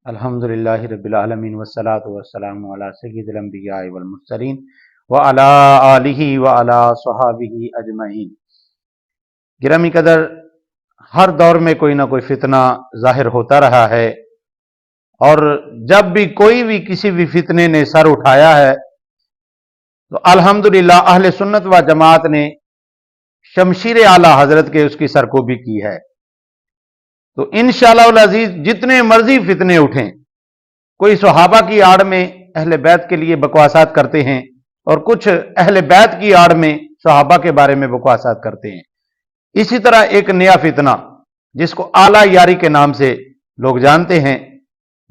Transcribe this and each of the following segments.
الحمدللہ رب العالمین والصلاة والسلام علی سید الانبیاء والمرسلین وعلی آلہ وعلی صحابہ اجمعین۔ گرامی قدر، ہر دور میں کوئی نہ کوئی فتنہ ظاہر ہوتا رہا ہے، اور جب بھی کوئی بھی کسی بھی فتنے نے سر اٹھایا ہے تو الحمدللہ اہل سنت و جماعت نے شمشیر اعلیٰ حضرت کے اس کی سرکوبی کی ہے۔ تو انشاءاللہ العزیز جتنے مرضی فتنے اٹھیں، کوئی صحابہ کی آڑ میں اہل بیت کے لیے بکواسات کرتے ہیں، اور کچھ اہل بیت کی آڑ میں صحابہ کے بارے میں بکواسات کرتے ہیں۔ اسی طرح ایک نیا فتنہ جس کو اعلیٰ یاری کے نام سے لوگ جانتے ہیں،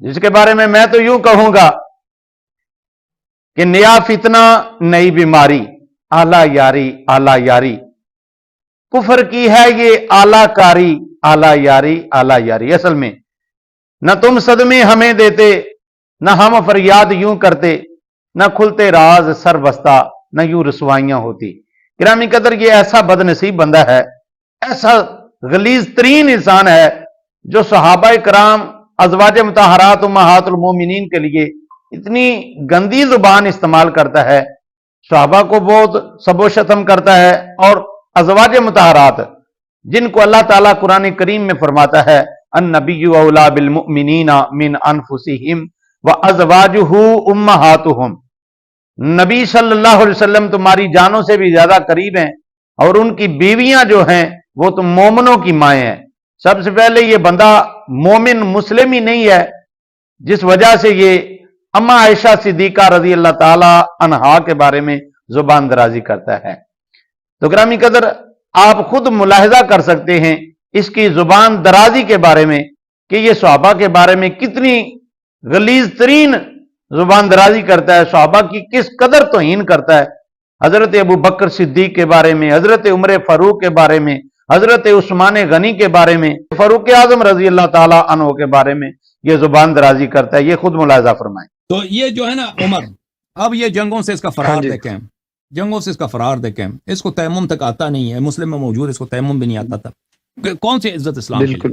جس کے بارے میں تو یوں کہوں گا کہ نیا فتنہ نئی بیماری، اعلیٰ یاری اعلیٰ یاری۔ کفر کی ہے یہ اعلیٰ کاری، اعلیٰ یاری اعلیٰ یاری۔ اصل میں نہ تم صدمے ہمیں دیتے، نہ ہم فریاد یوں کرتے، نہ کھلتے راز سر بستہ، نہ یوں رسوائیاں ہوتی۔ گرامی قدر، یہ ایسا بد نصیب بندہ ہے، ایسا غلیظ ترین انسان ہے جو صحابہ کرام ازواج مطہرات امہات المومنین کے لیے اتنی گندی زبان استعمال کرتا ہے، صحابہ کو بہت سب و شتم کرتا ہے، اور ازواج مطہرات جن کو اللہ تعالیٰ قرآن کریم میں فرماتا ہے النبی اولیٰ بالمؤمنین من انفسہم وازواجہ امہاتہم، نبی صلی اللہ علیہ وسلم تمہاری جانوں سے بھی زیادہ قریب ہیں، اور ان کی بیویاں جو ہیں وہ تم مومنوں کی مائیں ہیں۔ سب سے پہلے یہ بندہ مومن مسلم ہی نہیں ہے، جس وجہ سے یہ اما عائشہ صدیقہ رضی اللہ تعالی عنہا کے بارے میں زبان درازی کرتا ہے۔ تو گرامی قدر، آپ خود ملاحظہ کر سکتے ہیں اس کی زبان درازی کے بارے میں کہ یہ صحابہ کے بارے میں کتنی غلیظ ترین زبان درازی کرتا ہے، صحابہ کی کس قدر توہین کرتا ہے، حضرت ابو بکر صدیق کے بارے میں، حضرت عمر فاروق کے بارے میں، حضرت عثمان غنی کے بارے میں، فاروق اعظم رضی اللہ تعالی عنہ کے بارے میں یہ زبان درازی کرتا ہے۔ یہ خود ملاحظہ فرمائیں۔ تو یہ جو ہے نا عمر، اب یہ جنگوں سے اس کا فرار دیکھیں، جنگوں سے اس کا فرار دیکھیں، اس کو تیمم تک آتا نہیں ہے، مسلم میں موجود اس کو تیمم بھی نہیں آتا تھا۔ کون سی عزت اسلام کی،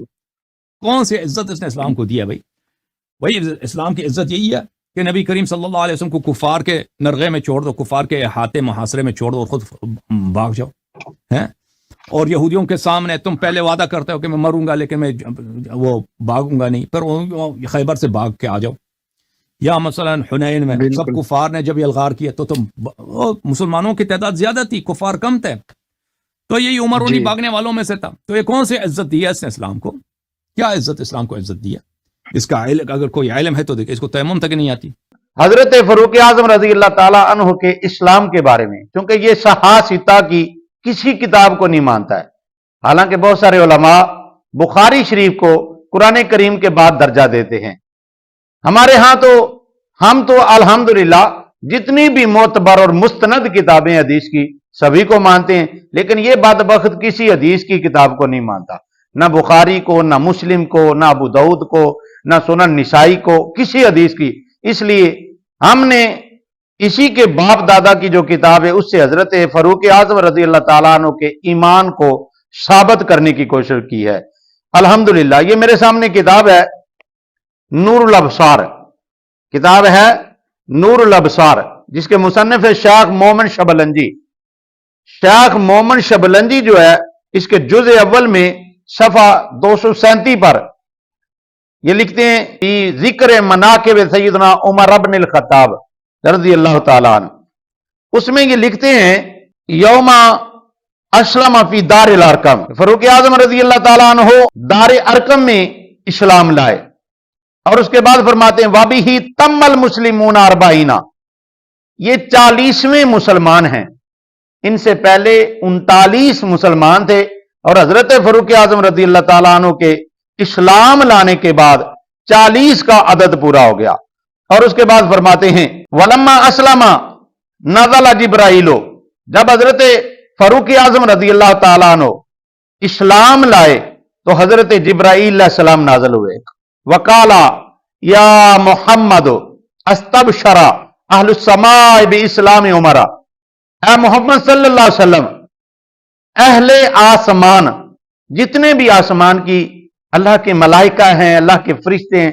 کون سی عزت اس نے اسلام کو دیا؟ بھائی اسلام کی عزت یہی ہے کہ نبی کریم صلی اللہ علیہ وسلم کو کفار کے نرغے میں چھوڑ دو، کفار کے احاطے محاصرے میں چھوڑ دو اور خود بھاگ جاؤ، ہیں؟ اور یہودیوں کے سامنے تم پہلے وعدہ کرتے ہو کہ میں مروں گا لیکن میں وہ بھاگوں گا نہیں، پھر خیبر سے بھاگ کے آ جاؤ۔ یا مثلا حنین میں سب کفار نے جب الغار کیا تو تم، مسلمانوں کی تعداد زیادہ تھی، کفار کم تھے، تو یہی عمر انہی بھاگنے والوں میں سے تھا۔ تو یہ کون سی عزت دی ہے اس نے اسلام کو؟ کیا عزت اسلام کو عزت دی ہے؟ اس کا علم اگر کوئی علم ہے تو دیکھیں، اس کو تیمم تک نہیں آتی۔ حضرت فاروق اعظم رضی اللہ تعالی عنہ کے اسلام کے بارے میں، چونکہ یہ صحاح کی کسی کتاب کو نہیں مانتا ہے، حالانکہ بہت سارے علماء بخاری شریف کو قرآن کریم کے بعد درجہ دیتے ہیں۔ ہمارے ہاں تو ہم تو الحمدللہ جتنی بھی معتبر اور مستند کتابیں حدیث کی سبھی کو مانتے ہیں، لیکن یہ بدبخت کسی حدیث کی کتاب کو نہیں مانتا، نہ بخاری کو، نہ مسلم کو، نہ ابو داؤد کو، نہ سنن نسائی کو، کسی حدیث کی۔ اس لیے ہم نے اسی کے باپ دادا کی جو کتاب ہے اس سے حضرت فاروق اعظم رضی اللہ تعالیٰ عنہ کے ایمان کو ثابت کرنے کی کوشش کی ہے۔ الحمدللہ یہ میرے سامنے کتاب ہے نور الابصار، کتاب ہے نور الابصار، جس کے مصنف ہے شیخ مومن شبلنجی۔ شیخ مومن شبلنجی جو ہے، اس کے جزء اول میں صفحہ 237 پر یہ لکھتے ہیں کہ ذکر مناقب سیدنا عمر بن الخطاب رضی اللہ تعالیٰ عنہ، اس میں یہ لکھتے ہیں یوم اسلم فی دار الارقم، فاروق اعظم رضی اللہ تعالیٰ عنہ دار ارقم میں اسلام لائے، اور اس کے بعد فرماتے ہیں وابہ تم المسلمون 40، یہ 40ویں مسلمان ہیں، ان سے پہلے 39 مسلمان تھے، اور حضرت فاروق اعظم رضی اللہ تعالیٰ عنہ کے اسلام لانے کے بعد 40 کا عدد پورا ہو گیا۔ اور اس کے بعد فرماتے ہیں ولما اسلم نزل جبرائیل، جب حضرت فاروق اعظم رضی اللہ تعالیٰ عنہ اسلام لائے تو حضرت جبرائیل علیہ السلام نازل ہوئے، وقالا یا محمد استبشر اہل السماء باسلام عمر، اے محمد صلی اللہ علیہ وسلم، اہل آسمان، جتنے بھی آسمان کی اللہ کے ملائکہ ہیں، اللہ کے فرشتے ہیں،